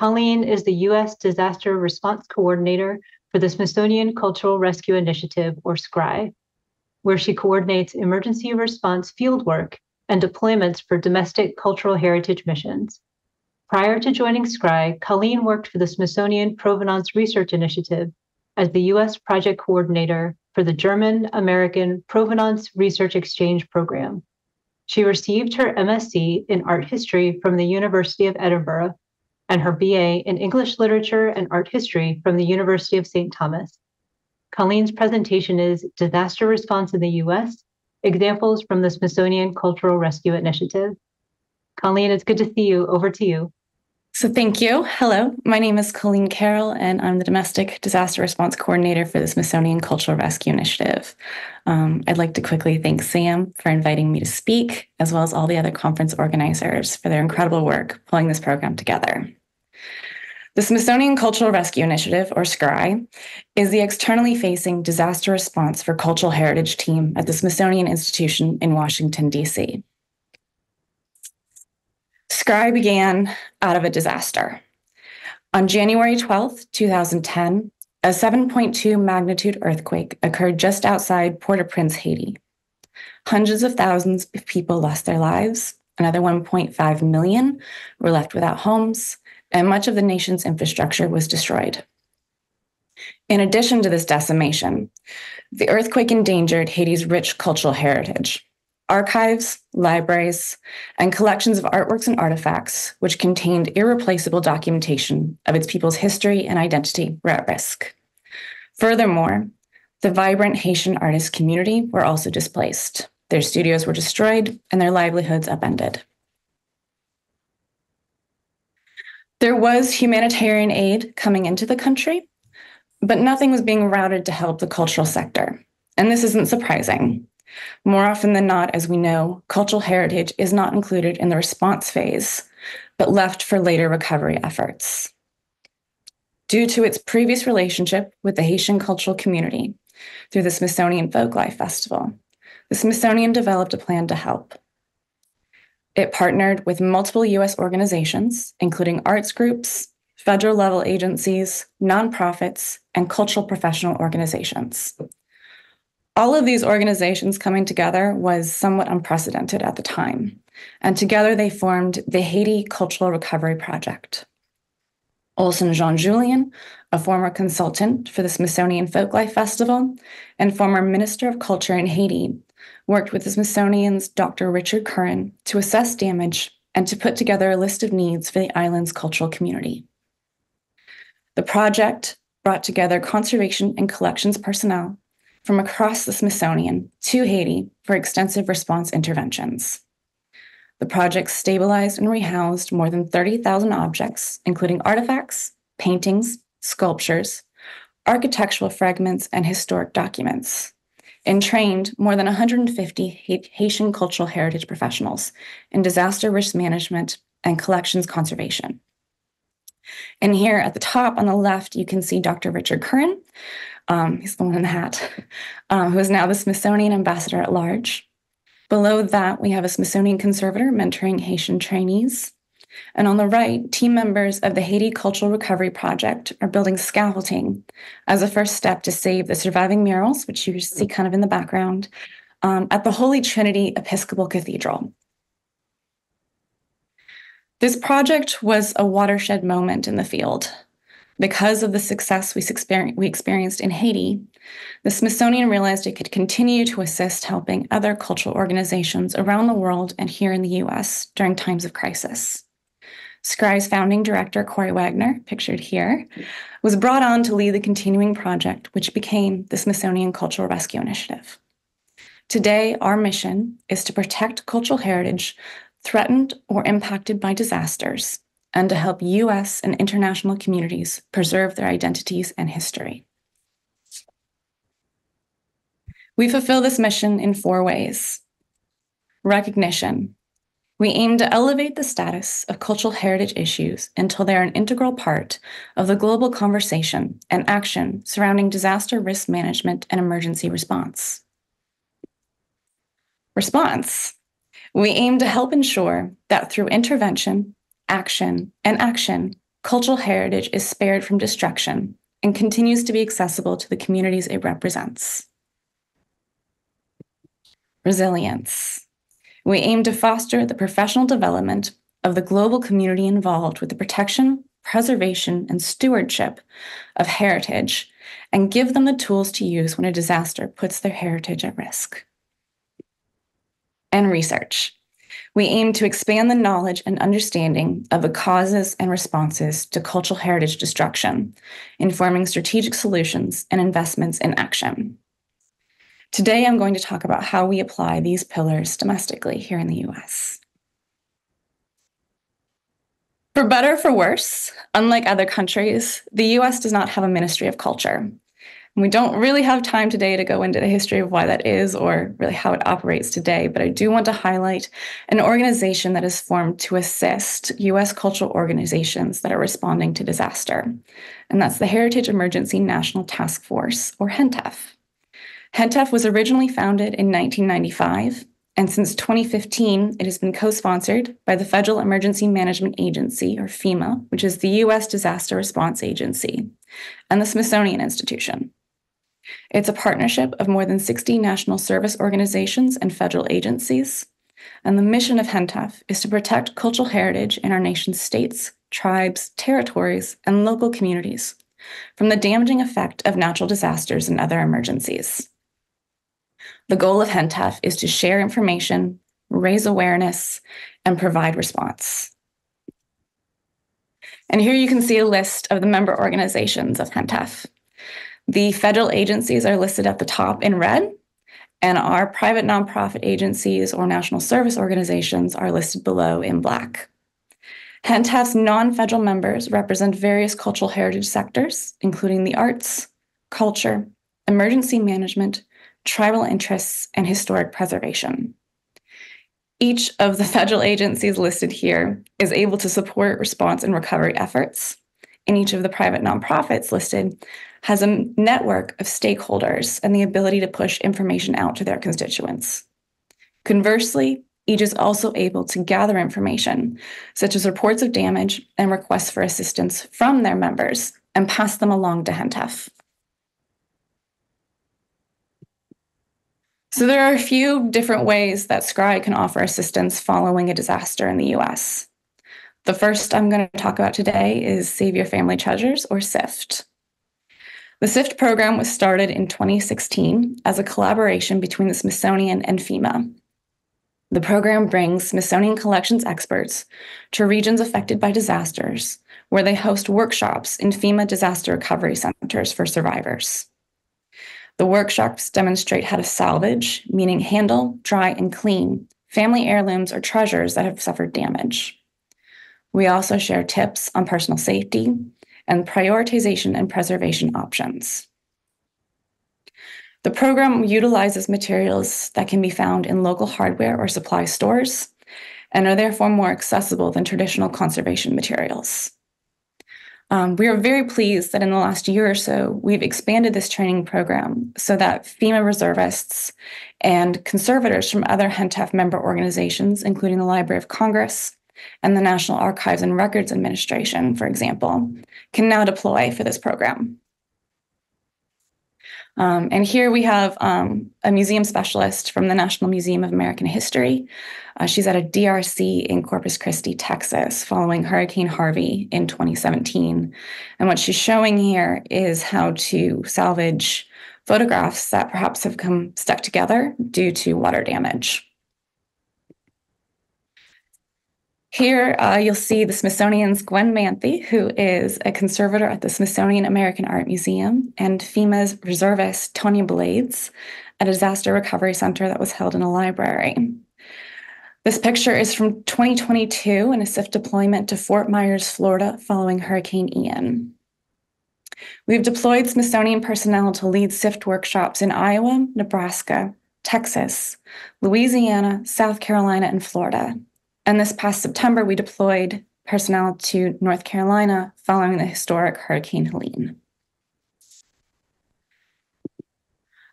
Colleen is the U.S. Disaster Response Coordinator for the Smithsonian Cultural Rescue Initiative, or SCRI, where she coordinates emergency response fieldwork and deployments for domestic cultural heritage missions. Prior to joining SCRI, Colleen worked for the Smithsonian Provenance Research Initiative as the U.S. project coordinator for the German-American Provenance Research Exchange Program. She received her MSc in art history from the University of Edinburgh and her BA in English literature and art history from the University of St. Thomas. Colleen's presentation is Disaster Response in the U.S., Examples from the Smithsonian Cultural Rescue Initiative. Colleen, it's good to see you. Over to you. So thank you. Hello, my name is Colleen Carroll, and I'm the Domestic Disaster Response Coordinator for the Smithsonian Cultural Rescue Initiative. I'd like to quickly thank Sam for inviting me to speak, as well as all the other conference organizers for their incredible work pulling this program together. The Smithsonian Cultural Rescue Initiative, or SCRI, is the externally facing disaster response for cultural heritage team at the Smithsonian Institution in Washington, D.C. SCRI began out of a disaster. On January 12th, 2010, a 7.2 magnitude earthquake occurred just outside Port-au-Prince, Haiti. Hundreds of thousands of people lost their lives, another 1.5 million were left without homes, and much of the nation's infrastructure was destroyed. In addition to this decimation, the earthquake endangered Haiti's rich cultural heritage. Archives, libraries, and collections of artworks and artifacts, which contained irreplaceable documentation of its people's history and identity, were at risk. Furthermore, the vibrant Haitian artist community were also displaced. Their studios were destroyed and their livelihoods upended. There was humanitarian aid coming into the country, but nothing was being routed to help the cultural sector. And this isn't surprising. More often than not, as we know, cultural heritage is not included in the response phase, but left for later recovery efforts. Due to its previous relationship with the Haitian cultural community through the Smithsonian Folklife Festival, the Smithsonian developed a plan to help. It partnered with multiple U.S. organizations, including arts groups, federal-level agencies, nonprofits, and cultural professional organizations. All of these organizations coming together was somewhat unprecedented at the time, and together they formed the Haiti Cultural Recovery Project. Olson Jean Julien, a former consultant for the Smithsonian Folklife Festival and former Minister of Culture in Haiti, worked with the Smithsonian's Dr. Richard Curran to assess damage and to put together a list of needs for the island's cultural community. The project brought together conservation and collections personnel from across the Smithsonian to Haiti for extensive response interventions. The project stabilized and rehoused more than 30,000 objects, including artifacts, paintings, sculptures, architectural fragments, and historic documents, and trained more than 150 Haitian cultural heritage professionals in disaster risk management and collections conservation. And here at the top on the left, you can see Dr. Richard Curran. He's the one in the hat, who is now the Smithsonian Ambassador at Large. Below that, we have a Smithsonian conservator mentoring Haitian trainees. And on the right, team members of the Haiti Cultural Recovery Project are building scaffolding as a first step to save the surviving murals, which you see kind of in the background, at the Holy Trinity Episcopal Cathedral. This project was a watershed moment in the field. Because of the success we experienced in Haiti, the Smithsonian realized it could continue to assist helping other cultural organizations around the world and here in the US during times of crisis. SCRI's founding director, Corey Wagner, pictured here, was brought on to lead the continuing project, which became the Smithsonian Cultural Rescue Initiative. Today, our mission is to protect cultural heritage threatened or impacted by disasters, and to help U.S. and international communities preserve their identities and history. We fulfill this mission in 4 ways. Recognition. We aim to elevate the status of cultural heritage issues until they are an integral part of the global conversation and action surrounding disaster risk management and emergency response. Response. We aim to help ensure that through intervention, action, and action, cultural heritage is spared from destruction and continues to be accessible to the communities it represents. Resilience. We aim to foster the professional development of the global community involved with the protection, preservation, and stewardship of heritage, and give them the tools to use when a disaster puts their heritage at risk. And research. We aim to expand the knowledge and understanding of the causes and responses to cultural heritage destruction, informing strategic solutions and investments in action. Today, I'm going to talk about how we apply these pillars domestically here in the US. For better or for worse, unlike other countries, the US does not have a Ministry of Culture. We don't really have time today to go into the history of why that is or really how it operates today, but I do want to highlight an organization that is formed to assist US cultural organizations that are responding to disaster, and that's the Heritage Emergency National Task Force, or HENTF. HENTF was originally founded in 1995, and since 2015, it has been co-sponsored by the Federal Emergency Management Agency, or FEMA, which is the US Disaster Response Agency, and the Smithsonian Institution. It's a partnership of more than 60 national service organizations and federal agencies, and the mission of HENTF is to protect cultural heritage in our nation's states, tribes, territories, and local communities from the damaging effect of natural disasters and other emergencies. The goal of HENTF is to share information, raise awareness, and provide response. And here you can see a list of the member organizations of HENTF. The federal agencies are listed at the top in red, and our private nonprofit agencies or national service organizations are listed below in black. HENTF's non-federal members represent various cultural heritage sectors, including the arts, culture, emergency management, tribal interests, and historic preservation. Each of the federal agencies listed here is able to support response and recovery efforts, and each of the private nonprofits listed has a network of stakeholders and the ability to push information out to their constituents. Conversely, each is also able to gather information, such as reports of damage and requests for assistance from their members, and pass them along to HENTF. So there are a few different ways that SCRI can offer assistance following a disaster in the US. The first I'm going to talk about today is Save Your Family Treasures, or SIFT. The SIFT program was started in 2016 as a collaboration between the Smithsonian and FEMA. The program brings Smithsonian collections experts to regions affected by disasters, where they host workshops in FEMA disaster recovery centers for survivors. The workshops demonstrate how to salvage, meaning handle, dry, and clean, family heirlooms or treasures that have suffered damage. We also share tips on personal safety and prioritization and preservation options. The program utilizes materials that can be found in local hardware or supply stores and are therefore more accessible than traditional conservation materials. We are very pleased that in the last year or so, we've expanded this training program so that FEMA reservists and conservators from other HENTF member organizations, including the Library of Congress and the National Archives and Records Administration, for example, can now deploy for this program. And here we have a museum specialist from the National Museum of American History. She's at a DRC in Corpus Christi, Texas, following Hurricane Harvey in 2017. And what she's showing here is how to salvage photographs that perhaps have come stuck together due to water damage. Here you'll see the Smithsonian's Gwen Manthe, who is a conservator at the Smithsonian American Art Museum, and FEMA's reservist, Tonya Blades, at a disaster recovery center that was held in a library. This picture is from 2022 in a SIFT deployment to Fort Myers, Florida, following Hurricane Ian. We've deployed Smithsonian personnel to lead SIFT workshops in Iowa, Nebraska, Texas, Louisiana, South Carolina, and Florida. And this past September, we deployed personnel to North Carolina following the historic Hurricane Helene.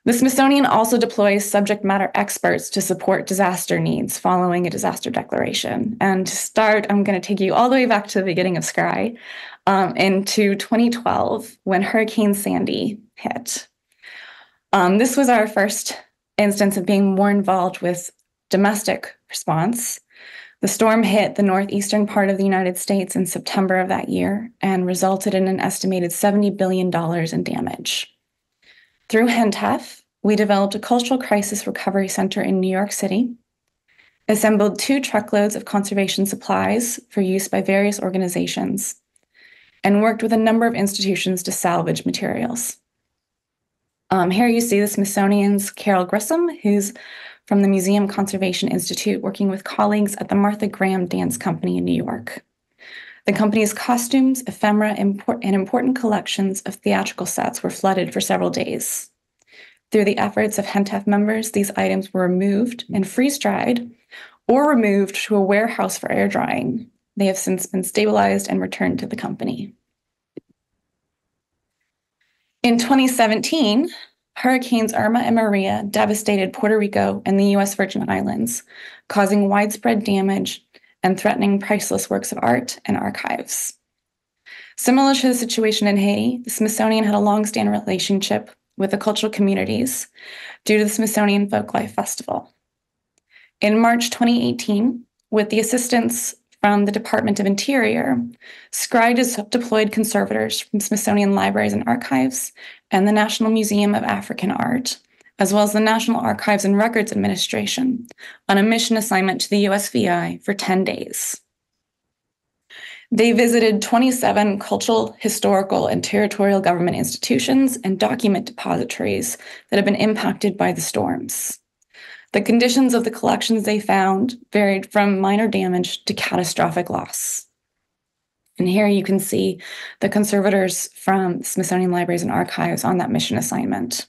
The Smithsonian also deploys subject matter experts to support disaster needs following a disaster declaration. And to start, I'm going to take you all the way back to the beginning of SCRY, into 2012 when Hurricane Sandy hit. This was our first instance of being more involved with domestic response. The storm hit the northeastern part of the United States in September of that year and resulted in an estimated $70 billion in damage. Through HENTEF, we developed a cultural crisis recovery center in New York City, assembled 2 truckloads of conservation supplies for use by various organizations, and worked with a number of institutions to salvage materials. Here you see the Smithsonian's Carol Grissom, who's from the Museum Conservation Institute, working with colleagues at the Martha Graham Dance Company in New York. The company's costumes, ephemera, and important collections of theatrical sets were flooded for several days. Through the efforts of HENTEF members, these items were removed and freeze-dried or removed to a warehouse for air drying. They have since been stabilized and returned to the company. In 2017, Hurricanes Irma and Maria devastated Puerto Rico and the U.S. Virgin Islands, causing widespread damage and threatening priceless works of art and archives. Similar to the situation in Haiti, the Smithsonian had a long-standing relationship with the cultural communities due to the Smithsonian Folklife Festival. In March 2018, with the assistance from the Department of Interior, SCRY deployed conservators from Smithsonian Libraries and Archives and the National Museum of African Art, as well as the National Archives and Records Administration, on a mission assignment to the USVI for 10 days. They visited 27 cultural, historical, and territorial government institutions and document depositories that have been impacted by the storms. The conditions of the collections they found varied from minor damage to catastrophic loss. And here you can see the conservators from Smithsonian Libraries and Archives on that mission assignment.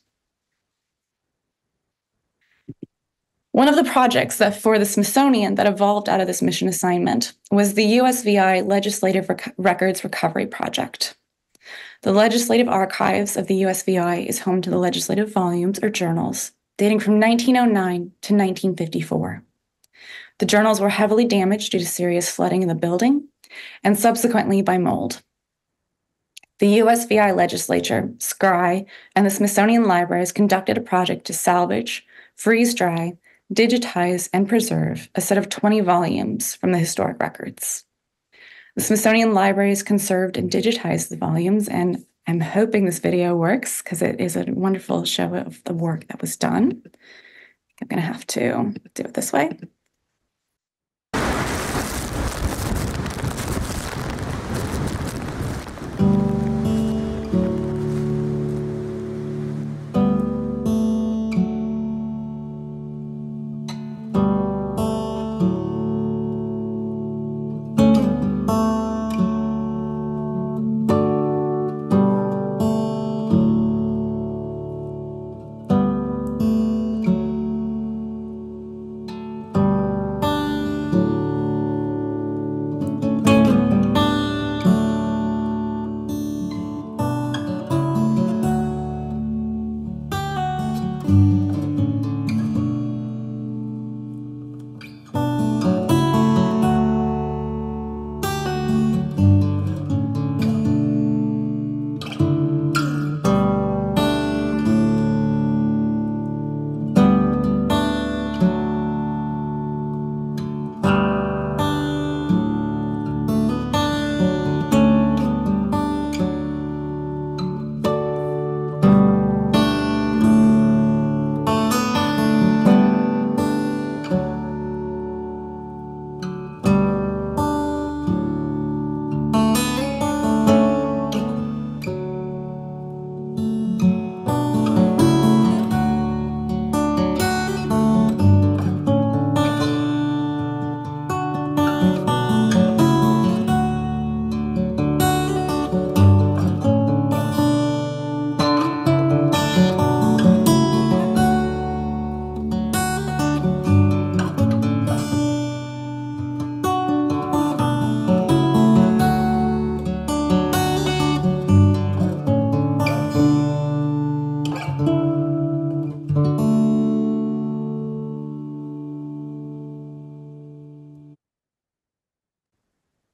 One of the projects that for the Smithsonian that evolved out of this mission assignment was the USVI Legislative Records Recovery Project. The Legislative Archives of the USVI is home to the legislative volumes or journals dating from 1909 to 1954. The journals were heavily damaged due to serious flooding in the building and subsequently by mold. The USVI legislature, SCRY, and the Smithsonian Libraries conducted a project to salvage, freeze-dry, digitize, and preserve a set of 20 volumes from the historic records. The Smithsonian Libraries conserved and digitized the volumes, and I'm hoping this video works because it is a wonderful show of the work that was done. I'm going to have to do it this way.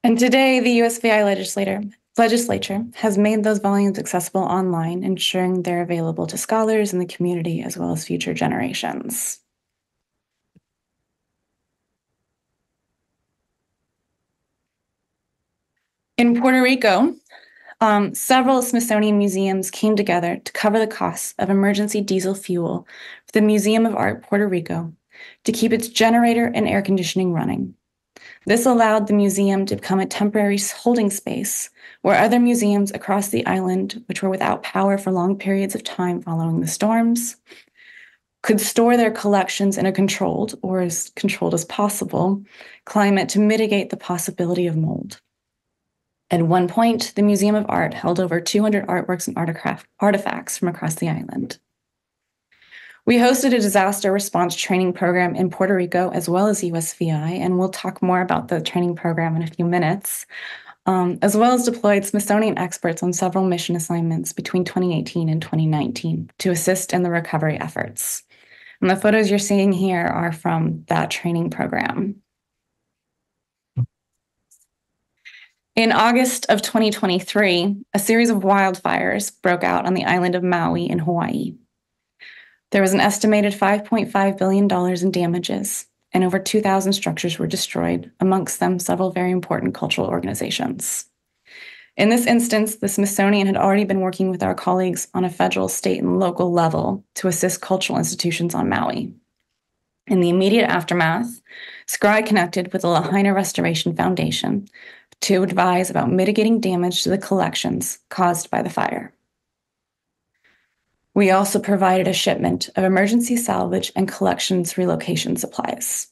And today, the USVI legislature has made those volumes accessible online, ensuring they're available to scholars in the community as well as future generations. In Puerto Rico, several Smithsonian museums came together to cover the costs of emergency diesel fuel for the Museum of Art Puerto Rico to keep its generator and air conditioning running. This allowed the museum to become a temporary holding space where other museums across the island, which were without power for long periods of time following the storms, could store their collections in a controlled, or as controlled as possible, climate to mitigate the possibility of mold. At one point, the Museum of Art held over 200 artworks and artifacts from across the island. We hosted a disaster response training program in Puerto Rico as well as USVI, and we'll talk more about the training program in a few minutes, as well as deployed Smithsonian experts on several mission assignments between 2018 and 2019 to assist in the recovery efforts. And the photos you're seeing here are from that training program. In August of 2023, a series of wildfires broke out on the island of Maui in Hawaii. There was an estimated $5.5 billion in damages, and over 2,000 structures were destroyed, amongst them several very important cultural organizations. In this instance, the Smithsonian had already been working with our colleagues on a federal, state, and local level to assist cultural institutions on Maui. In the immediate aftermath, SCRI connected with the Lahaina Restoration Foundation to advise about mitigating damage to the collections caused by the fire. We also provided a shipment of emergency salvage and collections relocation supplies.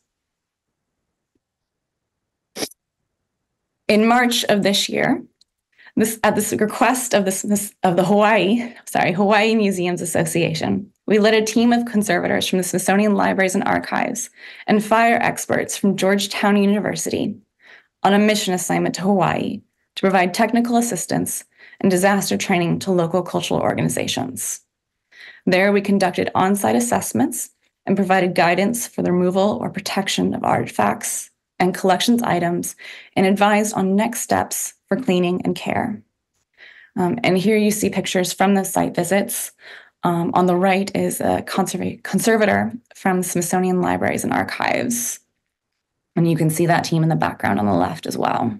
In March of this year, at the request of the Hawaii Museums Association, we led a team of conservators from the Smithsonian Libraries and Archives and fire experts from Georgetown University on a mission assignment to Hawaii to provide technical assistance and disaster training to local cultural organizations. There, we conducted on-site assessments and provided guidance for the removal or protection of artifacts and collections items and advised on next steps for cleaning and care. And here you see pictures from the site visits. On the right is a conservator from Smithsonian Libraries and Archives. And you can see that team in the background on the left as well.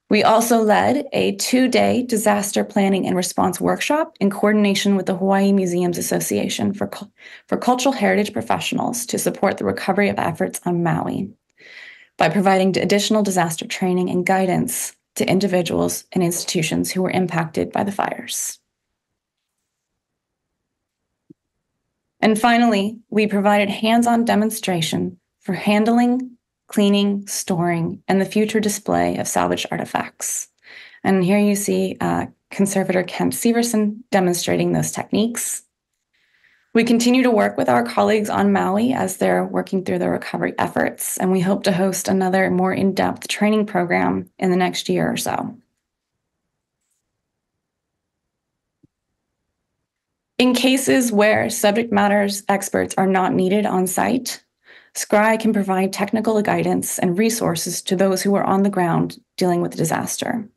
We also led a 2-day disaster planning and response workshop in coordination with the Hawaii Museums Association for cultural heritage professionals to support the recovery of efforts on Maui by providing additional disaster training and guidance to individuals and institutions who were impacted by the fires. And finally, we provided hands-on demonstration for handling, cleaning, storing, and the future display of salvaged artifacts. And here you see Conservator Kent Severson demonstrating those techniques. We continue to work with our colleagues on Maui as they're working through the recovery efforts, and we hope to host another more in-depth training program in the next year or so. In cases where subject matter experts are not needed on site, SCRI can provide technical guidance and resources to those who are on the ground dealing with the disaster.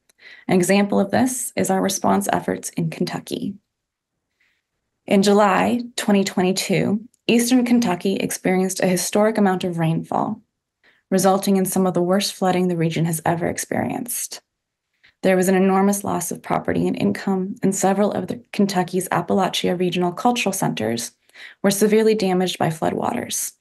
An example of this is our response efforts in Kentucky. In July 2022, Eastern Kentucky experienced a historic amount of rainfall, resulting in some of the worst flooding the region has ever experienced. There was an enormous loss of property and income, and several of Kentucky's Appalachia Regional Cultural Centers were severely damaged by floodwaters.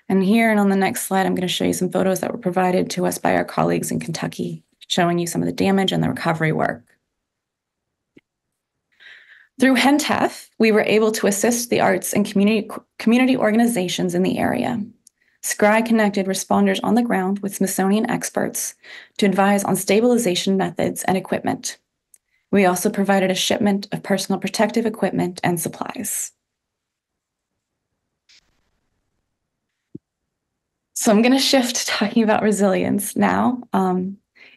And here and on the next slide, I'm going to show you some photos that were provided to us by our colleagues in Kentucky, showing you some of the damage and the recovery work. Through HENTEF, we were able to assist the arts and community organizations in the area. SCRI connected responders on the ground with Smithsonian experts to advise on stabilization methods and equipment. We also provided a shipment of personal protective equipment and supplies. So I'm going to shift to talking about resilience now.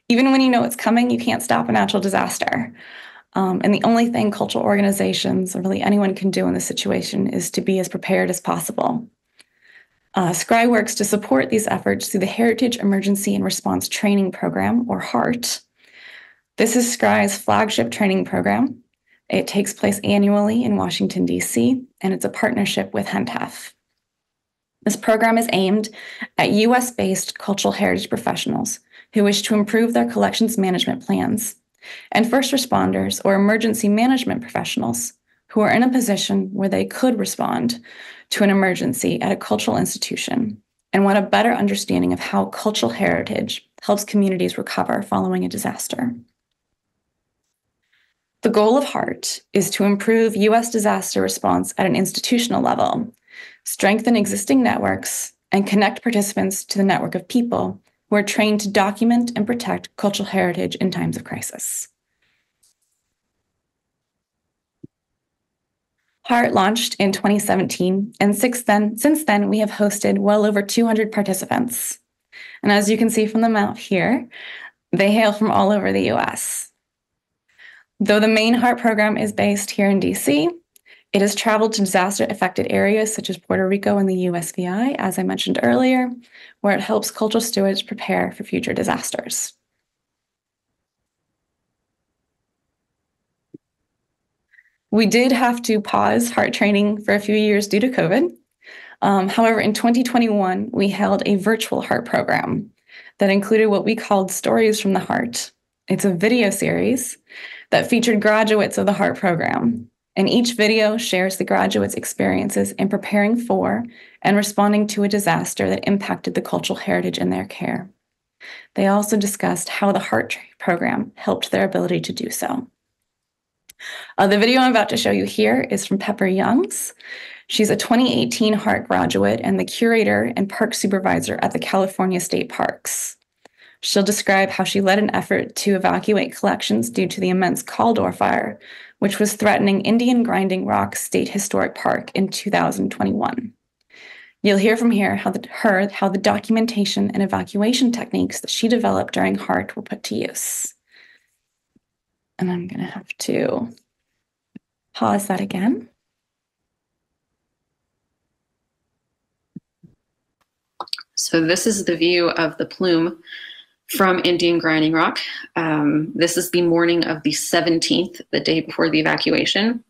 Even when you know it's coming, you can't stop a natural disaster. And the only thing cultural organizations or really anyone can do in this situation is to be as prepared as possible. SCRI works to support these efforts through the Heritage Emergency and Response Training Program, or HEART. This is SCRI's flagship training program. It takes place annually in Washington, D.C., and it's a partnership with HENTEF. This program is aimed at U.S.-based cultural heritage professionals who wish to improve their collections management plans, and first responders or emergency management professionals who are in a position where they could respond to an emergency at a cultural institution and want a better understanding of how cultural heritage helps communities recover following a disaster. The goal of HEART is to improve U.S. disaster response at an institutional level, strengthen existing networks, and connect participants to the network of people who are trained to document and protect cultural heritage in times of crisis. HEART launched in 2017, and since then, we have hosted well over 200 participants. And as you can see from the map here, they hail from all over the US. Though the main HEART program is based here in DC, it has traveled to disaster-affected areas such as Puerto Rico and the USVI, as I mentioned earlier, where it helps cultural stewards prepare for future disasters. We did have to pause HEART training for a few years due to COVID. However, in 2021, we held a virtual HEART program that included what we called Stories from the Heart. It's a video series that featured graduates of the HEART program. And each video shares the graduates' experiences in preparing for and responding to a disaster that impacted the cultural heritage in their care. They also discussed how the HEART program helped their ability to do so. The video I'm about to show you here is from Pepper Youngs. She's a 2018 HEART graduate and the curator and park supervisor at the California State Parks. She'll describe how she led an effort to evacuate collections due to the immense Caldor Fire, which was threatening Indian Grinding Rock State Historic Park in 2021. You'll hear from her how the documentation and evacuation techniques that she developed during HEART were put to use. And I'm going to have to pause that again. So this is the view of the plume from Indian Grinding Rock. This is the morning of the 17th, the day before the evacuation.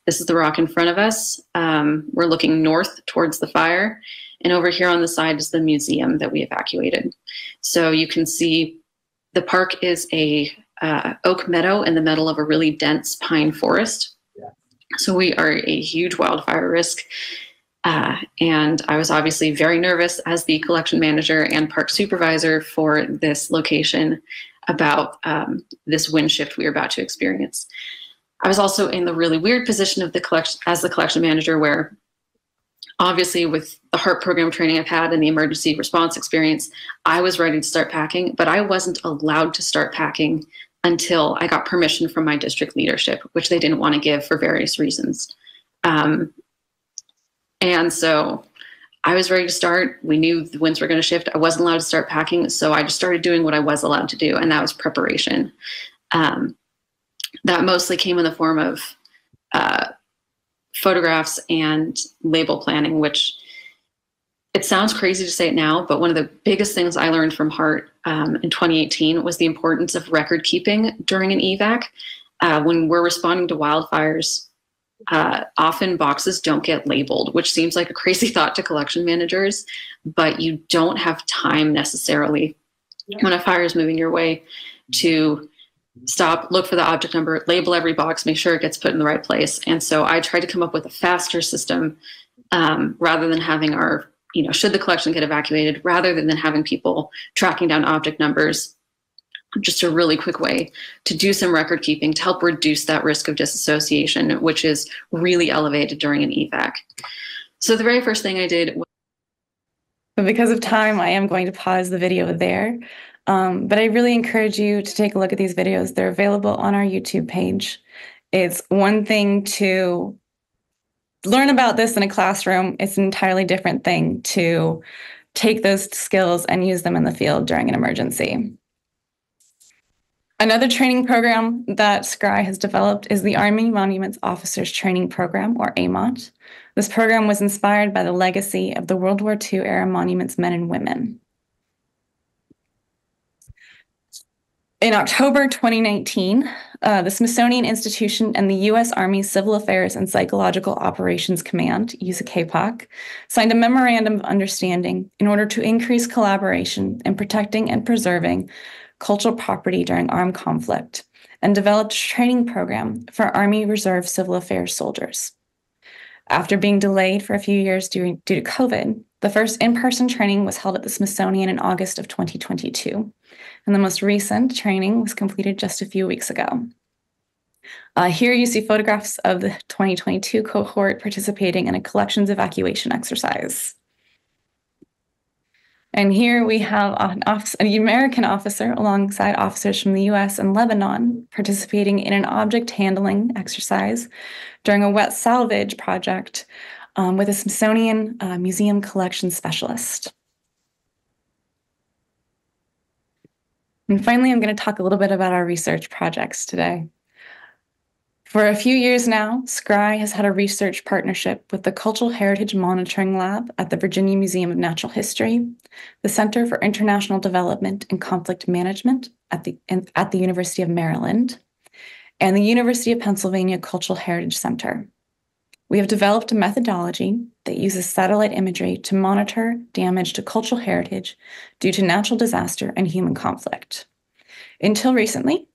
This is the rock in front of us. We're looking north towards the fire. And over here on the side is the museum that we evacuated. So you can see the park is a oak meadow in the middle of a really dense pine forest. Yeah. So we are a huge wildfire risk. And I was obviously very nervous as the collection manager and park supervisor for this location about this wind shift we were about to experience. I was also in the really weird position of the collection manager, where obviously with the HEART program training I've had and the emergency response experience, I was ready to start packing, but I wasn't allowed to start packing until I got permission from my district leadership, which they didn't want to give for various reasons. And so I was ready to start. We knew the winds were going to shift. I wasn't allowed to start packing, so I just started doing what I was allowed to do, and that was preparation. That mostly came in the form of photographs and label planning, which it sounds crazy to say it now, but one of the biggest things I learned from HEART in 2018 was the importance of record keeping during an evac. When we're responding to wildfires, often boxes don't get labeled, which seems like a crazy thought to collection managers, but you don't have time necessarily when a fire is moving your way to stop, look for the object number, label every box, make sure it gets put in the right place. And so I tried to come up with a faster system rather than having our, should the collection get evacuated, rather than having people tracking down object numbers. Just a really quick way to do some record keeping to help reduce that risk of disassociation, which is really elevated during an evac. So the very first thing I did. But because of time, I am going to pause the video there. But I really encourage you to take a look at these videos. They're available on our YouTube page. It's one thing to learn about this in a classroom. It's an entirely different thing to take those skills and use them in the field during an emergency. Another training program that SCRI has developed is the Army Monuments Officers Training Program, or AMOT. This program was inspired by the legacy of the World War II era monuments men and women. In October 2019, the Smithsonian Institution and the U.S. Army Civil Affairs and Psychological Operations Command, USACAPOC, signed a memorandum of understanding in order to increase collaboration in protecting and preserving cultural property during armed conflict, and developed a training program for Army Reserve Civil Affairs soldiers. After being delayed for a few years due to COVID, the first in-person training was held at the Smithsonian in August of 2022, and the most recent training was completed just a few weeks ago. Here you see photographs of the 2022 cohort participating in a collections evacuation exercise. And here we have an American officer alongside officers from the US and Lebanon participating in an object handling exercise during a wet salvage project with a Smithsonian Museum collection specialist. And finally, I'm going to talk a little bit about our research projects today. For a few years now, SCRI has had a research partnership with the Cultural Heritage Monitoring Lab at the Virginia Museum of Natural History, the Center for International Development and Conflict Management at the University of Maryland, and the University of Pennsylvania Cultural Heritage Center. We have developed a methodology that uses satellite imagery to monitor damage to cultural heritage due to natural disaster and human conflict. Until recently,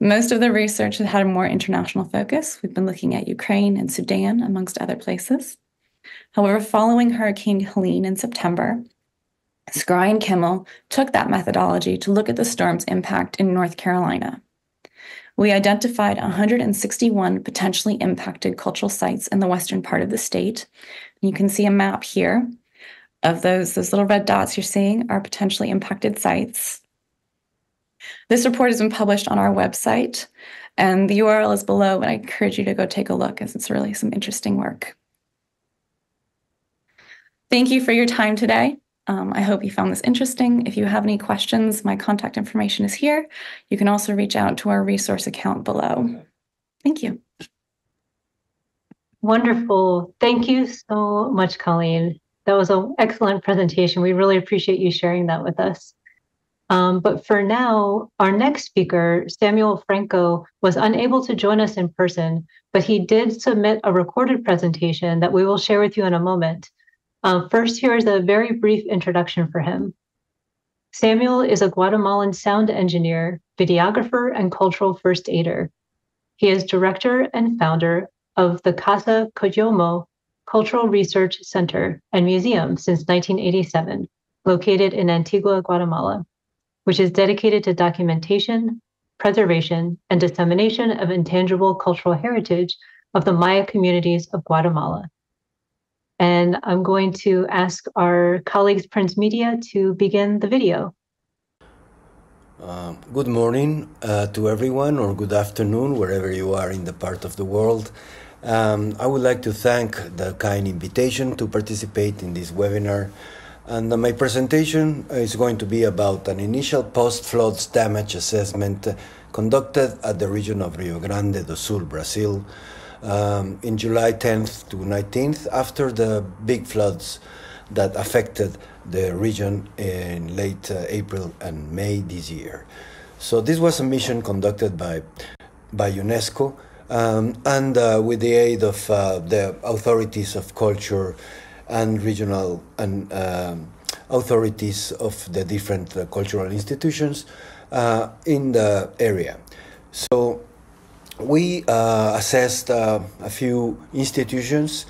most of the research has had a more international focus. We've been looking at Ukraine and Sudan, amongst other places. However, following Hurricane Helene in September, SCRI and Kimmel took that methodology to look at the storm's impact in North Carolina. We identified 161 potentially impacted cultural sites in the western part of the state. You can see a map here of those little red dots you're seeing are potentially impacted sites. This report has been published on our website, and the URL is below, and I encourage you to go take a look as it's really some interesting work. Thank you for your time today. I hope you found this interesting. If you have any questions, my contact information is here. You can also reach out to our resource account below. Thank you. Wonderful. Thank you so much, Colleen. That was an excellent presentation. We really appreciate you sharing that with us. But for now, our next speaker, Samuel Franco, was unable to join us in person, but he did submit a recorded presentation that we will share with you in a moment. First, here is a very brief introduction for him. Samuel is a Guatemalan sound engineer, videographer, and cultural first aider. He is director and founder of the Casa Coyomo Cultural Research Center and Museum since 1987, located in Antigua, Guatemala, which is dedicated to documentation, preservation, and dissemination of intangible cultural heritage of the Maya communities of Guatemala. And I'm going to ask our colleagues, Prince Media, to begin the video. Good morning to everyone, or good afternoon, wherever you are in the part of the world. I would like to thank the kind invitation to participate in this webinar. And my presentation is going to be about an initial post-floods damage assessment conducted at the region of Rio Grande do Sul, Brazil, in July 10th to 19th, after the big floods that affected the region in late April and May this year. So this was a mission conducted by UNESCO and with the aid of the authorities of culture and regional and authorities of the different cultural institutions in the area. So we assessed a few institutions,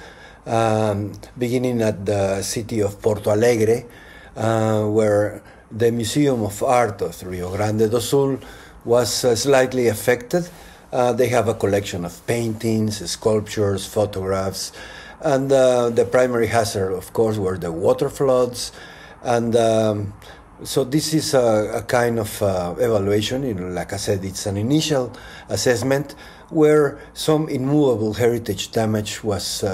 beginning at the city of Porto Alegre, where the Museum of Art of Rio Grande do Sul was slightly affected. They have a collection of paintings, sculptures, photographs, and the primary hazard, of course, were the water floods. And so this is a kind of evaluation. Like I said, it's an initial assessment where some immovable heritage damage was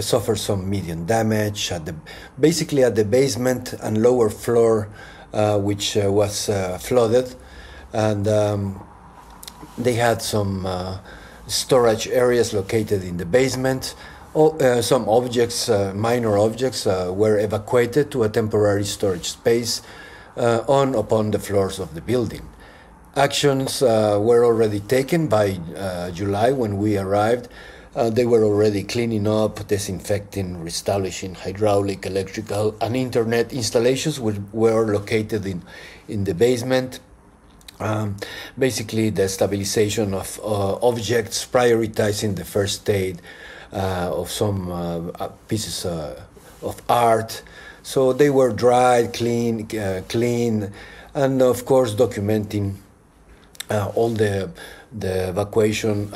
suffered some medium damage basically at the basement and lower floor, which was flooded. and they had some storage areas located in the basement. Some objects, minor objects, were evacuated to a temporary storage space upon the floors of the building. Actions were already taken by July when we arrived. They were already cleaning up, disinfecting, reestablishing hydraulic, electrical, and internet installations which were located in the basement. Basically, the stabilization of objects, prioritizing the first aid of some pieces of art. So they were dried, clean, and of course documenting all the evacuation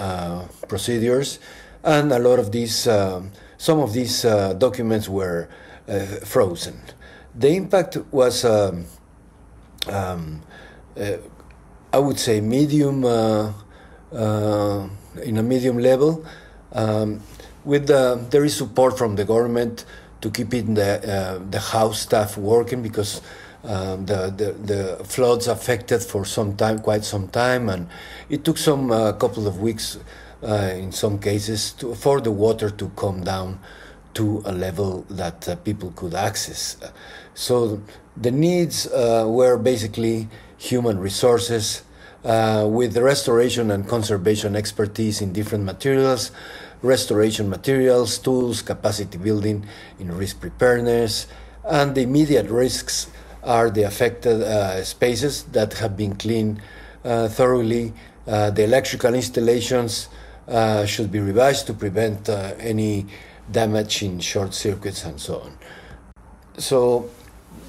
procedures. And a lot of these, some of these documents were frozen. The impact was, I would say, medium, in a medium level. There is support from the government to keep the house staff working, because the floods affected for some time, quite some time, and it took some couple of weeks in some cases for the water to come down to a level that people could access. So the needs were basically human resources with the restoration and conservation expertise in different materials, restoration materials, tools, capacity building in risk preparedness, and the immediate risks are the affected spaces that have been cleaned thoroughly. The electrical installations should be revised to prevent any damage in short circuits and so on. So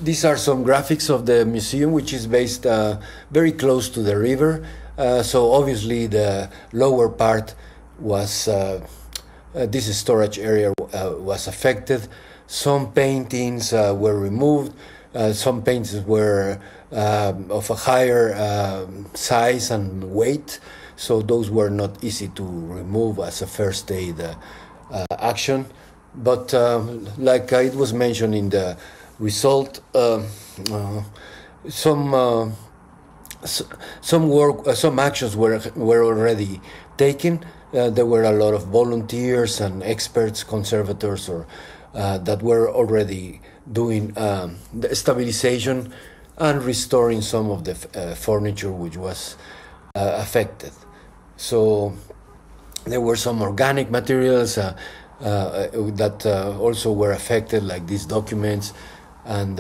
these are some graphics of the museum, which is based very close to the river. So obviously the lower part was, this storage area was affected. Some paintings were removed. Some paintings were of a higher size and weight, so those were not easy to remove as a first aid action. But like it was mentioned in the result, some actions were already taken. There were a lot of volunteers and experts, conservators, or that were already doing the stabilization and restoring some of the furniture which was affected. So there were some organic materials that also were affected, like these documents, and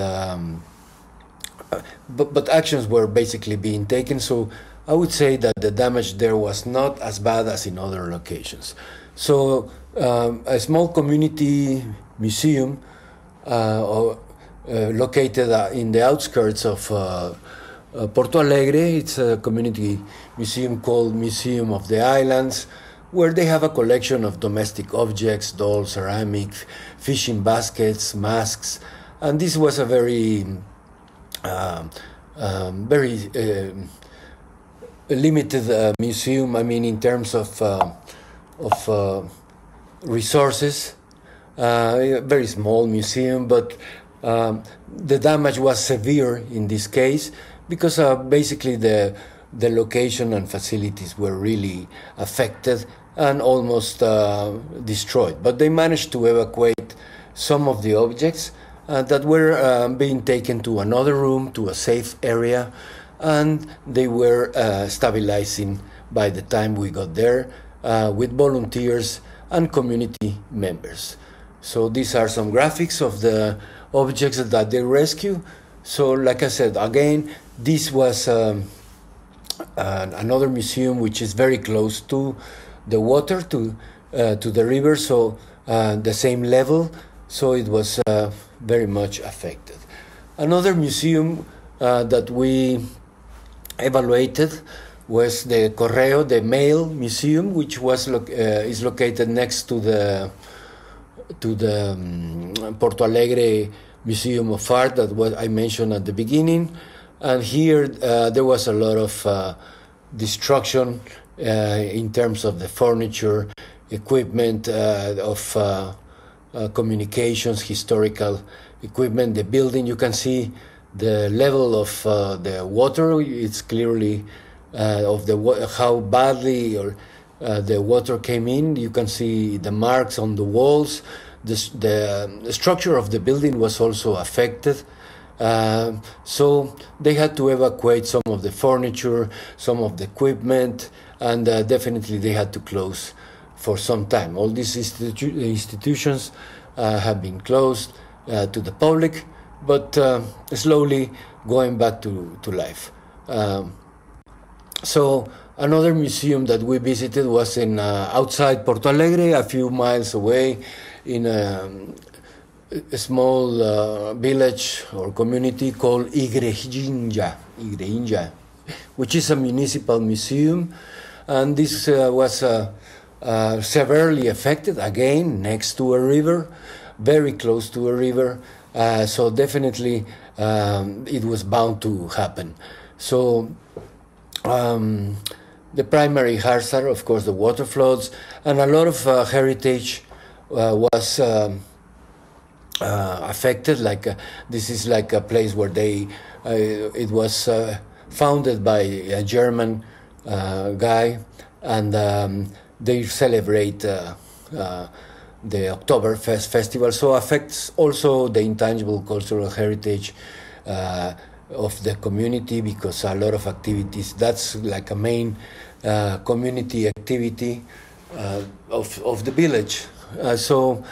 but actions were basically being taken. So I would say that the damage there was not as bad as in other locations. So a small community museum located in the outskirts of Porto Alegre. It's a community museum called Museum of the Islands, where they have a collection of domestic objects, dolls, ceramic, fishing baskets, masks, and this was a very limited museum. I mean, in terms of resources. A very small museum, but the damage was severe in this case because basically the location and facilities were really affected and almost destroyed. But they managed to evacuate some of the objects that were being taken to another room, to a safe area, and they were stabilizing by the time we got there with volunteers and community members. So these are some graphics of the objects that they rescue. So like I said, again, this was another museum which is very close to the water, to the river, so the same level, so it was very much affected. Another museum that we evaluated was the Correo, the Mail Museum, which was is located next to the Porto Alegre Museum of Art that I mentioned at the beginning. And here there was a lot of destruction in terms of the furniture, equipment, of communications, historical equipment. The building, you can see the level of the water. It's clearly of how badly the water came in. You can see the marks on the walls. The structure of the building was also affected. So they had to evacuate some of the furniture, some of the equipment, and definitely they had to close for some time. All these institutions have been closed to the public, but slowly going back to life. So another museum that we visited was in outside Porto Alegre, a few miles away, in a small village or community called Igrejinja, which is a municipal museum, and this was severely affected, again next to a river, very close to a river, so definitely it was bound to happen. So the primary hazard, of course, the water floods, and a lot of heritage was affected. Like this is like a place where it was founded by a German guy, and they celebrate the Oktoberfest festival. So affects also the intangible cultural heritage of the community, because a lot of activities, that's like a main community activity of the village. So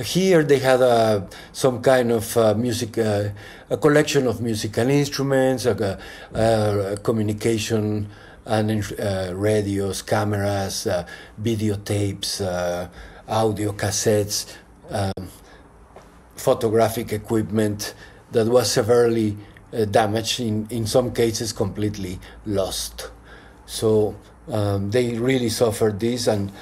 here they had some kind of music, a collection of musical instruments, communication and radios, cameras, videotapes, audio cassettes, photographic equipment that was severely damaged, in some cases completely lost. So they really suffered this, and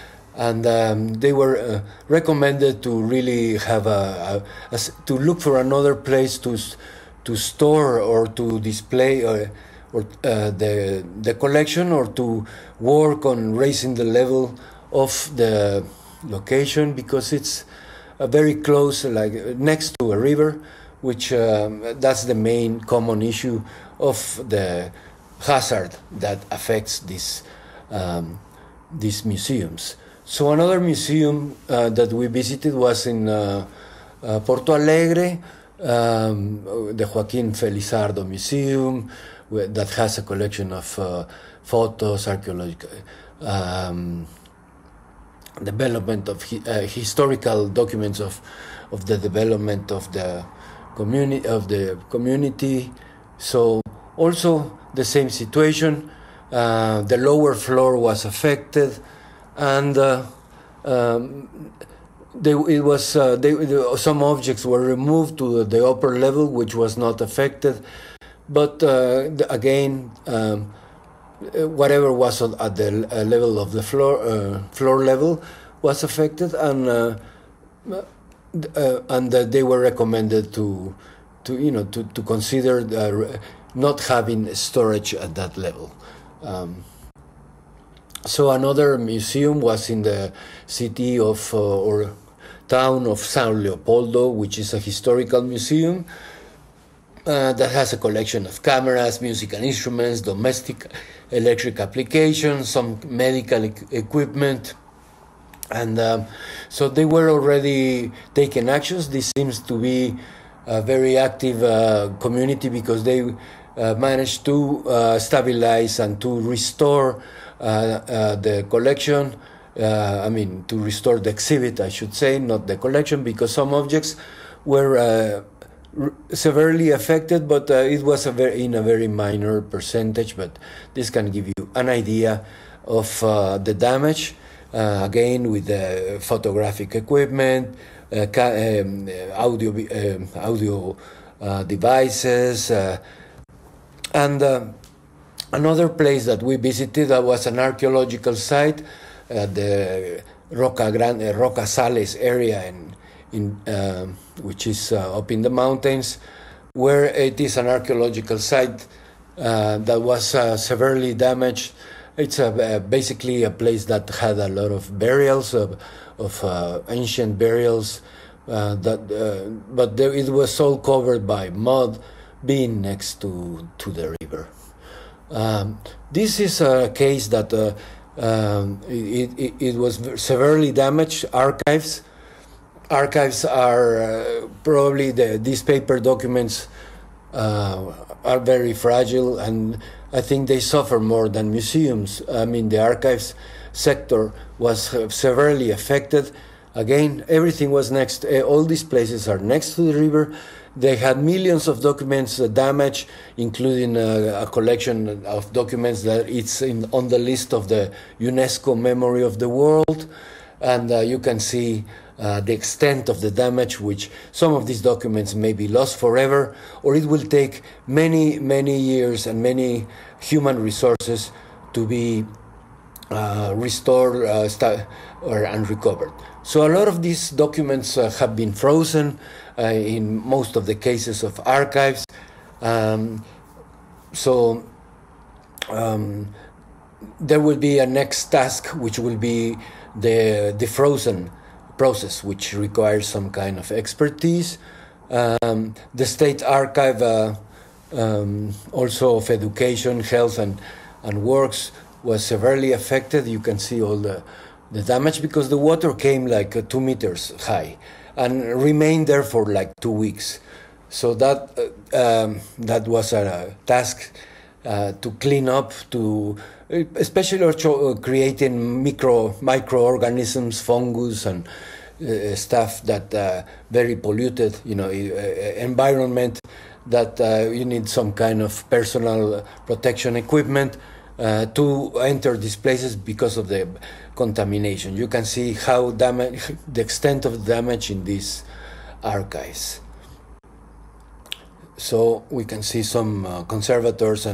they were recommended to really have to look for another place to store or to display or the collection, or to work on raising the level of the location, because it's very close, like next to a river, which that's the main common issue of the hazard that affects these museums. So another museum that we visited was in Porto Alegre, the Joaquín Felizardo Museum, that has a collection of photos, archaeological development of historical documents of the development of the community. So also the same situation. The lower floor was affected, and some objects were removed to the upper level, which was not affected. But again, whatever was at the level of the floor level was affected, and they were recommended to consider not having storage at that level. So another museum was in the city of or town of San Leopoldo, which is a historical museum that has a collection of cameras, musical instruments, domestic electric applications, some medical equipment. And so they were already taking actions. This seems to be a very active community, because they managed to stabilize and to restore the collection. To restore the exhibit, I should say, not the collection, because some objects were severely affected, but it was in a very minor percentage. But this can give you an idea of the damage. Again, with the photographic equipment, audio devices, and another place that we visited was an archaeological site, the Roca Sales area, which is up in the mountains, where it is an archaeological site that was severely damaged. It's basically a place that had a lot of burials of ancient burials, but it was all covered by mud, being next to the river. This is a case that it was severely damaged. Archives are probably these paper documents are very fragile, and I think they suffer more than museums. I mean, the archives sector was severely affected. Again, everything was next. All these places are next to the river. They had millions of documents damaged, including a collection of documents that it's on the list of the UNESCO Memory of the World. And you can see the extent of the damage, which some of these documents may be lost forever, or it will take many, many years and many human resources to be restored and recovered. So a lot of these documents have been frozen in most of the cases of archives. There will be a next task, which will be the defrozen process, which requires some kind of expertise. The State Archive, also of Education, Health, and Works, was severely affected. You can see all the damage because the water came like 2 meters high and remained there for like 2 weeks. So that was a task to clean up, to especially creating microorganisms, fungus, and stuff that very polluted, environment that you need some kind of personal protection equipment to enter these places because of the contamination. You can see how the extent of damage in these archives. So we can see some conservators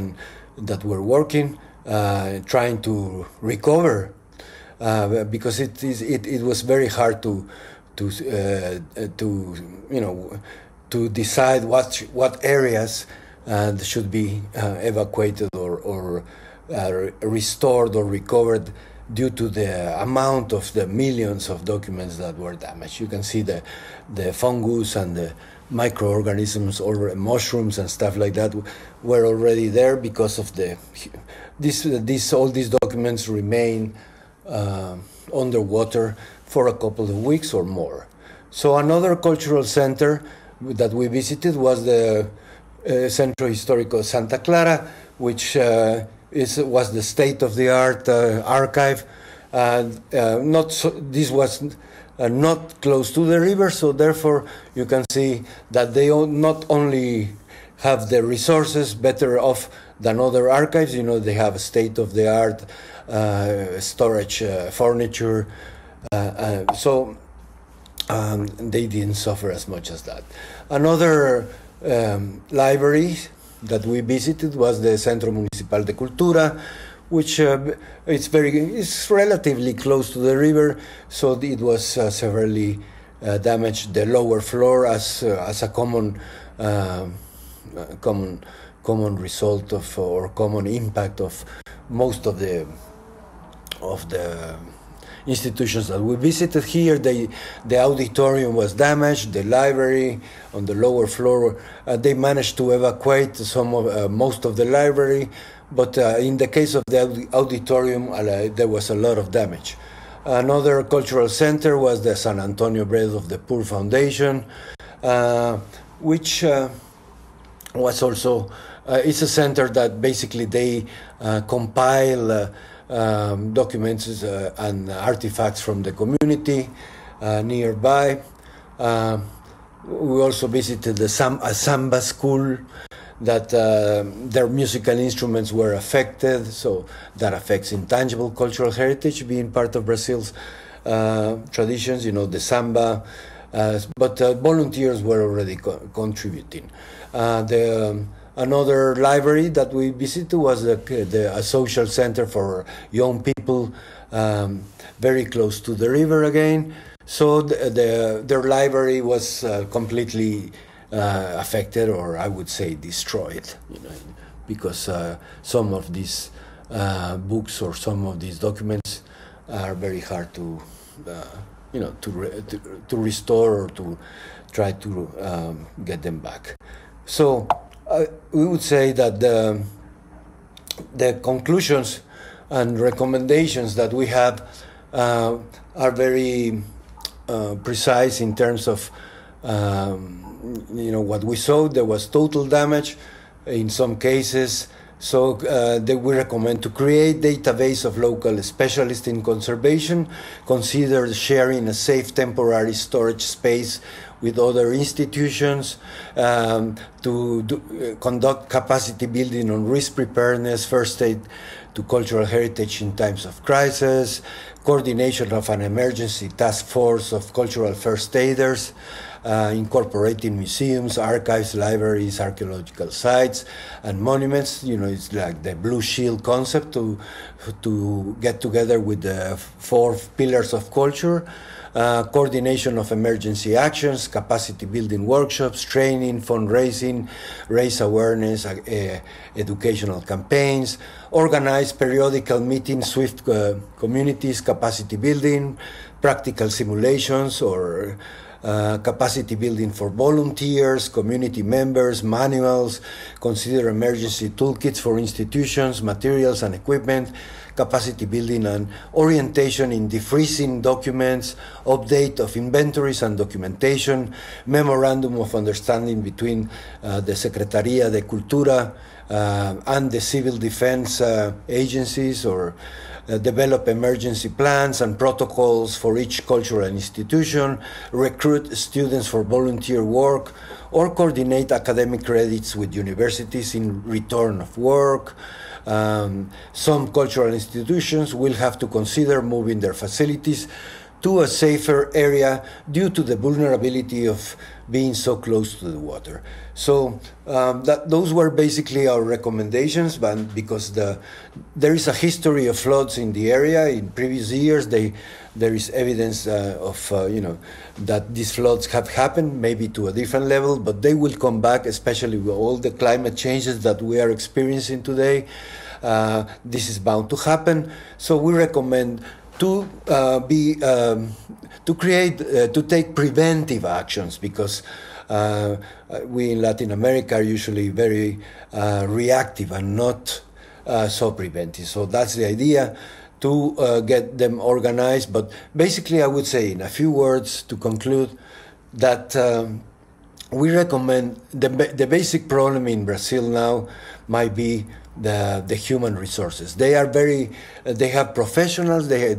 that were working, trying to recover, because it was very hard to decide what areas should be evacuated or restored or recovered due to the amount of the millions of documents that were damaged. You can see the fungus and the microorganisms or mushrooms and stuff like that were already there because of all these documents remain underwater for a couple of weeks or more. So another cultural center that we visited was the Centro Histórico Santa Clara, which was the state-of-the-art archive. This was not close to the river, so therefore you can see that they not only have the resources better off than other archives. They have state-of-the-art storage, furniture, so they didn't suffer as much as that. Another library that we visited was the Centro Municipal de Cultura, which it's relatively close to the river, so it was severely damaged. The lower floor as a common result of or common impact of most of the institutions that we visited here. The auditorium was damaged. The library on the lower floor, they managed to evacuate most of the library, but in the case of the auditorium, there was a lot of damage. Another cultural center was the San Antonio Bread of the Poor Foundation, which was also it's a center that basically they compile documents and artifacts from the community nearby. We also visited a samba school that their musical instruments were affected, so that affects intangible cultural heritage, being part of Brazil's traditions, the samba, but volunteers were already contributing. Another library that we visited was a social center for young people, very close to the river again. So their library was completely affected, or I would say destroyed, because some of these books or some of these documents are very hard to restore or to try to get them back. So we would say that the conclusions and recommendations that we have are very precise in terms of what we saw. There was total damage in some cases. So we recommend to create database of local specialists in conservation, consider sharing a safe temporary storage space with other institutions, conduct capacity building on risk preparedness, first aid to cultural heritage in times of crisis, coordination of an emergency task force of cultural first aiders, incorporating museums, archives, libraries, archaeological sites, and monuments. It's like the Blue Shield concept to get together with the 4 pillars of culture. Coordination of emergency actions, capacity building workshops, training, fundraising, raise awareness, educational campaigns, organize periodical meetings with communities, capacity building, practical simulations or capacity building for volunteers, community members, manuals, consider emergency toolkits for institutions, materials and equipment, capacity building and orientation in defreezing documents, update of inventories and documentation, memorandum of understanding between the Secretaría de Cultura and the civil defense agencies, or develop emergency plans and protocols for each cultural institution, recruit students for volunteer work, or coordinate academic credits with universities in return of work. Some cultural institutions will have to consider moving their facilities to a safer area due to the vulnerability of being so close to the water. So those were basically our recommendations, but because there is a history of floods in the area in previous years, there is evidence that these floods have happened, maybe to a different level, but they will come back, especially with all the climate changes that we are experiencing today. This is bound to happen. So we recommend to take preventive actions, because we in Latin America are usually very reactive and not so preventive. So that's the idea, to get them organized. But basically, I would say in a few words to conclude that we recommend the basic problem in Brazil now might be the human resources. They have professionals, they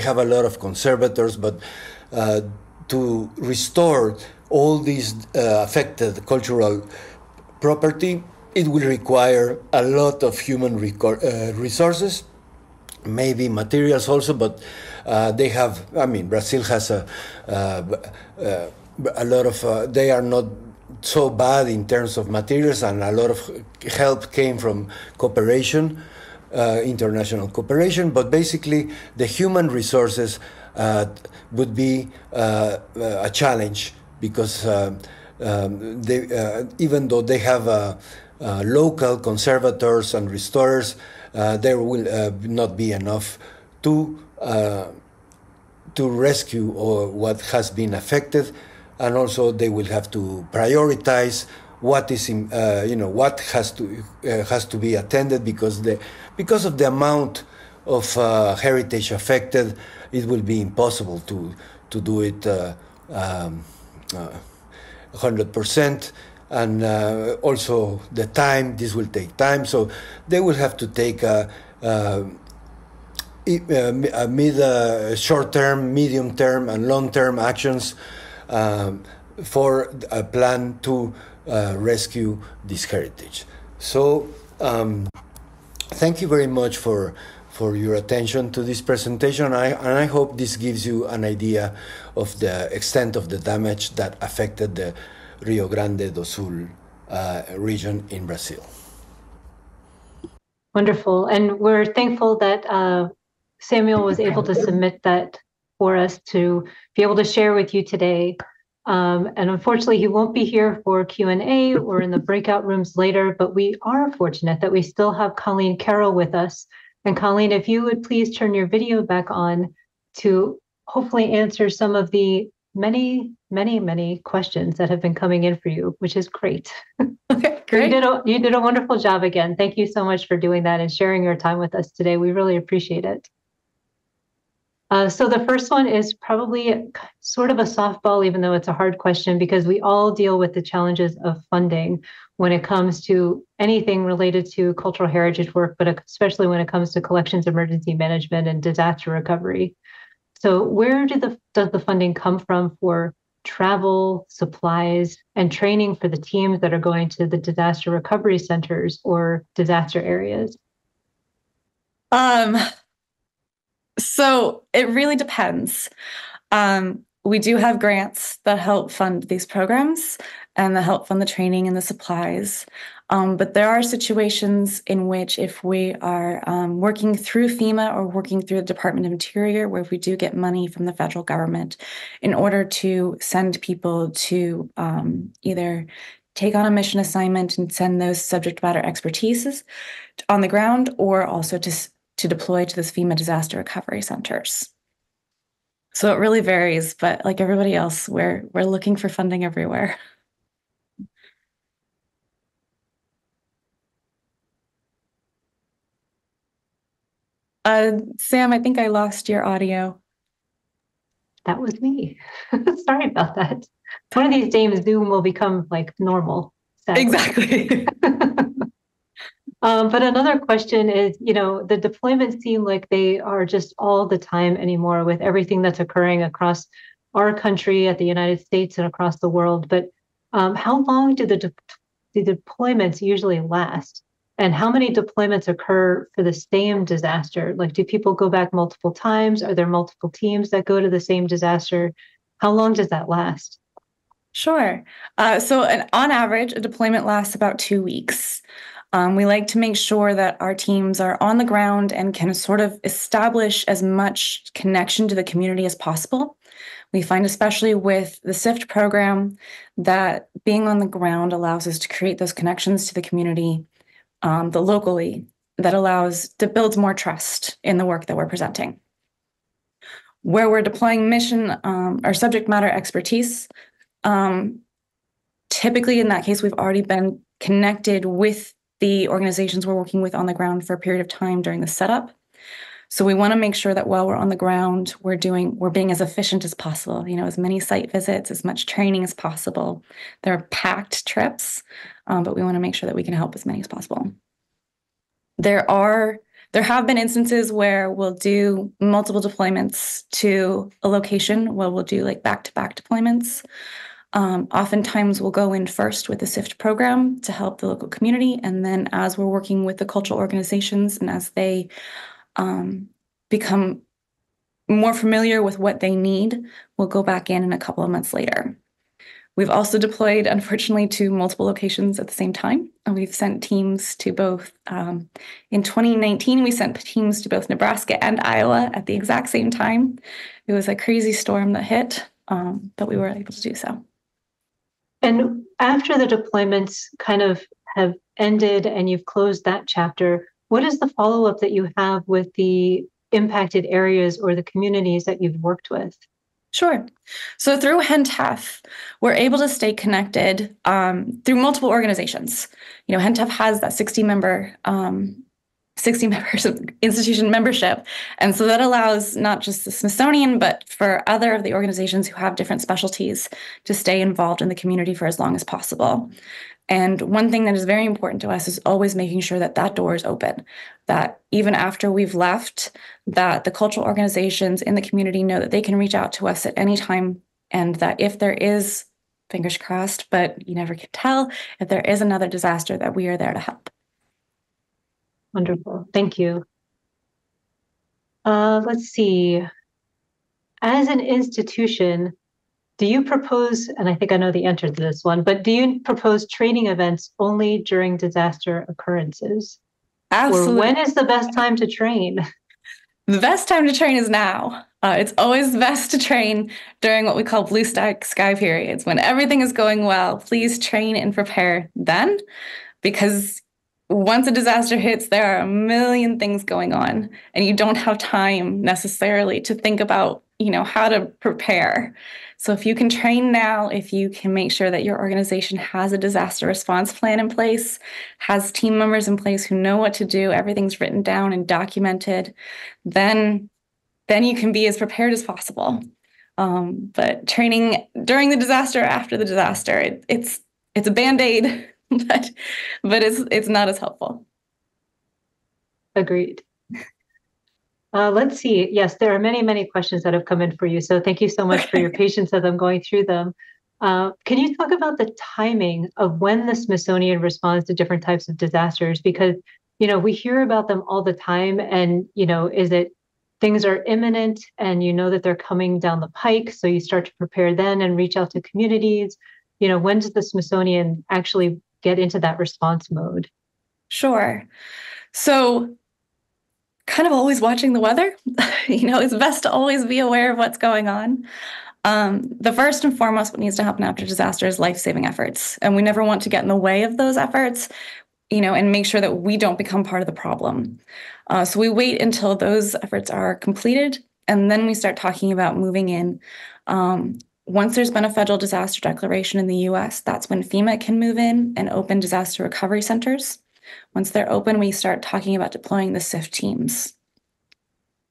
have a lot of conservators, but to restore all these affected cultural property, it will require a lot of human resources, maybe materials also, but Brazil has a lot of, they are not so bad in terms of materials, and a lot of help came from cooperation, international cooperation, but basically the human resources would be a challenge, because even though they have local conservators and restorers, there will not be enough to rescue what has been affected. And also, they will have to prioritize what is, what has to be attended, because of the amount of heritage affected, it will be impossible to do it 100%, and also the time. This will take time, so they will have to take short-term, medium-term, and long-term actions for a plan to rescue this heritage. So thank you very much for your attention to this presentation, and I hope this gives you an idea of the extent of the damage that affected the Rio Grande do Sul region in Brazil. Wonderful, and we're thankful that Samuel was able to submit that for us to be able to share with you today. And unfortunately, he won't be here for Q&A or in the breakout rooms later, but we are fortunate that we still have Colleen Carroll with us. And Colleen, if you would please turn your video back on to hopefully answer some of the many, many, many questions that have been coming in for you, which is great. Okay, Great. You did a wonderful job again. Thank you so much for doing that and sharing your time with us today. We really appreciate it. So the first one is probably sort of a softball, even though it's a hard question, because we all deal with the challenges of funding when it comes to anything related to cultural heritage work, but especially when it comes to collections, emergency management, and disaster recovery. So where does the funding come from for travel, supplies, and training for the teams that are going to the disaster recovery centers or disaster areas? So it really depends. We do have grants that help fund these programs and that help fund the training and the supplies. But there are situations in which if we are working through FEMA or working through the Department of Interior, where we do get money from the federal government in order to send people to either take on a mission assignment and send those subject matter expertises on the ground, or also to deploy to this FEMA disaster recovery centers. So it really varies, but like everybody else, we're looking for funding everywhere. Sam, I think I lost your audio. That was me. Sorry about that. One of these days, Zoom will become like normal. Sadly. Exactly. But another question is, the deployments seem like they are just all the time anymore with everything that's occurring across our country, at the United States, and across the world. But how long do the deployments usually last? And how many deployments occur for the same disaster? Like, do people go back multiple times? Are there multiple teams that go to the same disaster? How long does that last? Sure. So on average, a deployment lasts about 2 weeks. We like to make sure that our teams are on the ground and can sort of establish as much connection to the community as possible. We find, especially with the SIFT program, that being on the ground allows us to create those connections to the community, locally, that builds more trust in the work that we're presenting. Where we're deploying mission or subject matter expertise, typically in that case, we've already been connected with the organizations we're working with on the ground for a period of time during the setup. So we want to make sure that while we're on the ground, we're being as efficient as possible, as many site visits, as much training as possible. They're packed trips, but we want to make sure that we can help as many as possible. There have been instances where we'll do multiple deployments to a location, where we'll do like back-to-back deployments. Oftentimes we'll go in first with the SIFT program to help the local community. And then as we're working with the cultural organizations and as they become more familiar with what they need, we'll go back in a couple of months later. We've also deployed, unfortunately, to multiple locations at the same time. And we've sent teams to both, in 2019, we sent teams to both Nebraska and Iowa at the exact same time. It was a crazy storm that hit, but we were able to do so. And after the deployments kind of have ended and you've closed that chapter, what is the follow-up that you have with the impacted areas or the communities that you've worked with? Sure. So through HENTEF, we're able to stay connected through multiple organizations. HENTEF has that 60 members of institution membership. And so that allows not just the Smithsonian, but for other of the organizations who have different specialties to stay involved in the community for as long as possible. And one thing that is very important to us is always making sure that that door is open, that even after we've left, that the cultural organizations in the community know that they can reach out to us at any time, and that if there is, fingers crossed, but you never can tell, if there is another disaster, that we are there to help. Wonderful. Thank you. Let's see. As an institution, do you propose, and I think I know the answer to this one, but do you propose training events only during disaster occurrences? Absolutely. Or when is the best time to train? The best time to train is now. It's always best to train during what we call blue sky periods. When everything is going well, please train and prepare then, because once a disaster hits, there are a million things going on, and you don't have time necessarily to think about, how to prepare. So if you can train now, if you can make sure that your organization has a disaster response plan in place, has team members in place who know what to do, everything's written down and documented, then you can be as prepared as possible. But training during the disaster, after the disaster, it's a Band-Aid, but it's not as helpful. Agreed. Let's see. Yes, there are many, many questions that have come in for you. So thank you so much for your patience as I'm going through them. Can you talk about the timing of when the Smithsonian responds to different types of disasters? Because, we hear about them all the time. And, is it things are imminent and that they're coming down the pike, so you start to prepare then and reach out to communities? When does the Smithsonian actually get into that response mode? Sure. So kind of always watching the weather. It's best to always be aware of what's going on. The first and foremost, what needs to happen after disaster is life-saving efforts. And we never want to get in the way of those efforts, and make sure that we don't become part of the problem. So we wait until those efforts are completed, and then we start talking about moving in. Once there's been a federal disaster declaration in the US, that's when FEMA can move in and open disaster recovery centers. Once they're open, we start talking about deploying the SIF teams.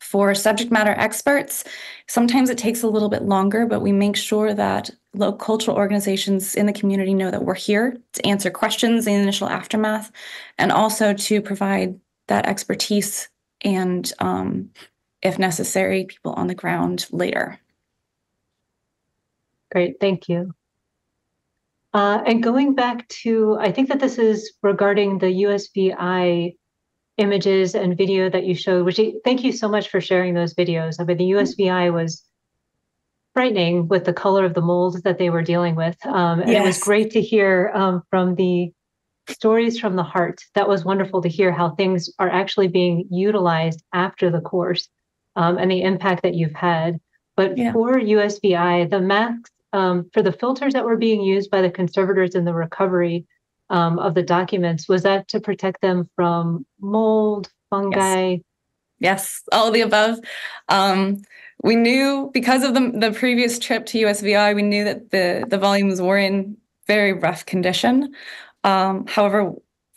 For subject matter experts, sometimes it takes a little bit longer, but we make sure that local cultural organizations in the community know that we're here to answer questions in the initial aftermath, and also to provide that expertise and, if necessary, people on the ground later. Great, thank you. And going back to, I think that this is regarding the USVI images and video that you showed, which thank you so much for sharing those videos. I mean, the USVI was frightening with the color of the mold that they were dealing with. And It was great to hear from the stories from the heart. That was wonderful to hear how things are actually being utilized after the course and the impact that you've had. But for USVI, the masks, for the filters that were being used by the conservators in the recovery of the documents, was that to protect them from mold, fungi? Yes, all of the above. We knew, because of the previous trip to USVI, we knew that the volumes were in very rough condition. However,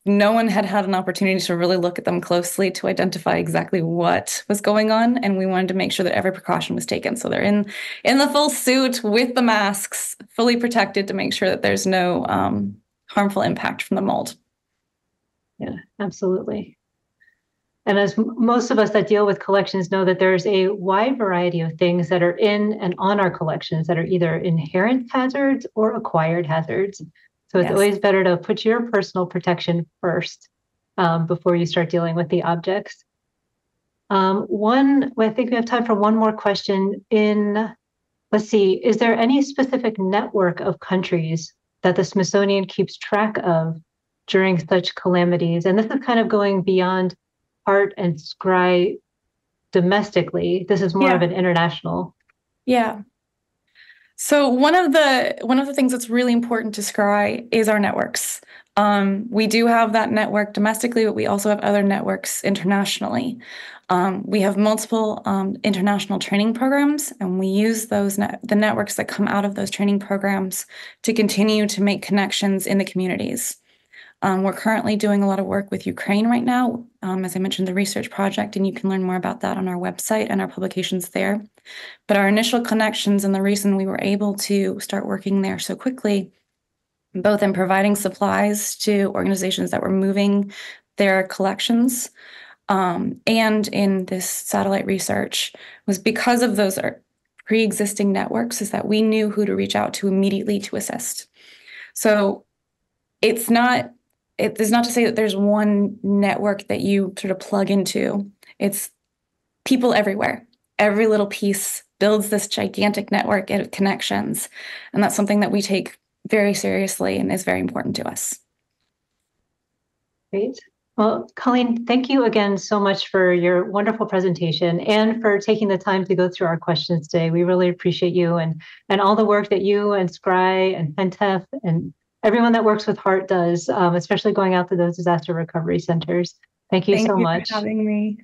no one had an opportunity to really look at them closely to identify exactly what was going on, and we wanted to make sure that every precaution was taken. So they're in the full suit with the masks, fully protected, to make sure that there's no harmful impact from the mold. Yeah, absolutely. And as most of us that deal with collections know, that there's a wide variety of things that are in and on our collections that are either inherent hazards or acquired hazards. So it's always better to put your personal protection first before you start dealing with the objects. I think we have time for one more question. Let's see, is there any specific network of countries that the Smithsonian keeps track of during such calamities? And this is kind of going beyond art and scry domestically. This is more of an international. Yeah. So one of the things that's really important to scry is our networks. We do have that network domestically, but we also have other networks internationally. We have multiple international training programs, and we use the networks that come out of those training programs to continue to make connections in the communities. We're currently doing a lot of work with Ukraine right now, as I mentioned, the research project, and you can learn more about that on our website and our publications there. But our initial connections, and the reason we were able to start working there so quickly, both in providing supplies to organizations that were moving their collections and in this satellite research, was because of those pre-existing networks, is that we knew who to reach out to immediately to assist. So it's not to say that there's one network that you sort of plug into. It's people everywhere. Every little piece builds this gigantic network of connections. And that's something that we take very seriously and is very important to us. Great. Well, Colleen, thank you again so much for your wonderful presentation and for taking the time to go through our questions today. We really appreciate you and all the work that you and Scry and Pentef and everyone that works with HEART does, especially going out to those disaster recovery centers. Thank you so much. Thank you for having me.